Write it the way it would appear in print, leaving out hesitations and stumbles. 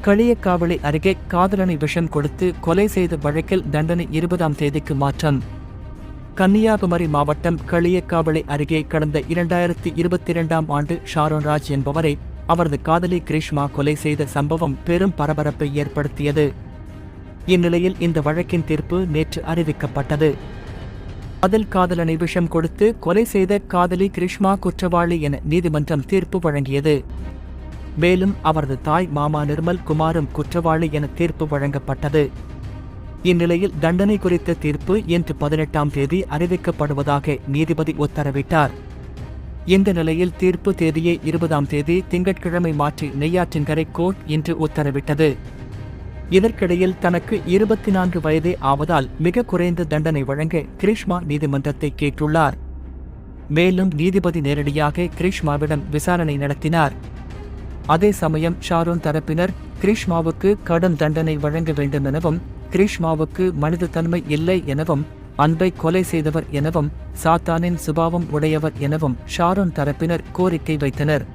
களியக்காவிளை அருகே காதலனை விஷம் கொடுத்து கொலை செய்த வழக்கில் தண்டனை 20ஆம் தேதிக்கு மாற்றம். கன்னியாகுமரி மாவட்டம் களியக்காவிளை அருகே கடந்த 2022ஆம் ஆண்டு ஷாரோன் ராஜ் என்பவரை அவரது காதலி கிரீஷ்மா கொலை செய்த சம்பவம் பெரும் பரபரப்பை ஏற்படுத்தியது. இந்நிலையில் இந்த வழக்கின் தீர்ப்பு நேற்று அறிவிக்கப்பட்டது. அதில் காதலனை விஷம் கொடுத்து கொலை செய்த காதலி கிரீஷ்மா குற்றவாளி என நீதிமன்றம் தீர்ப்பு வழங்கியது. மேலும் அவரது தாய் மாமா நிர்மல் குமாரும் குற்றவாளி என தீர்ப்பு வழங்கப்பட்டது. இந்நிலையில் தண்டனை குறித்த தீர்ப்பு இன்று 18ஆம் தேதி அறிவிக்கப்படுவதாக நீதிபதி உத்தரவிட்டார். இந்த நிலையில் தீர்ப்பு தேதியை 20ஆம் தேதி திங்கட்கிழமை மாற்றி நெய்யாற்றின்கரை கோர்ட் இன்று உத்தரவிட்டது. இதற்கிடையில் தனக்கு 24 வயதே ஆவதால் மிக குறைந்த தண்டனை வழங்க கிரீஷ்மா நீதிமன்றத்தை கேட்டுள்ளார். மேலும் நீதிபதி நேரடியாக கிரீஷ்மாவிடம் விசாரணை நடத்தினார். அதே சமயம் ஷாரோன் தரப்பினர் கிரீஷ்மாவுக்கு கடும் தண்டனை வழங்க வேண்டும் எனவும், கிரீஷ்மாவுக்கு மனித தன்மை இல்லை எனவும், அன்பை கொலை செய்தவர் எனவும், சாத்தானின் சுபாவம் உடையவர் எனவும் ஷாரோன் தரப்பினர் கோரிக்கை வைத்தனர்.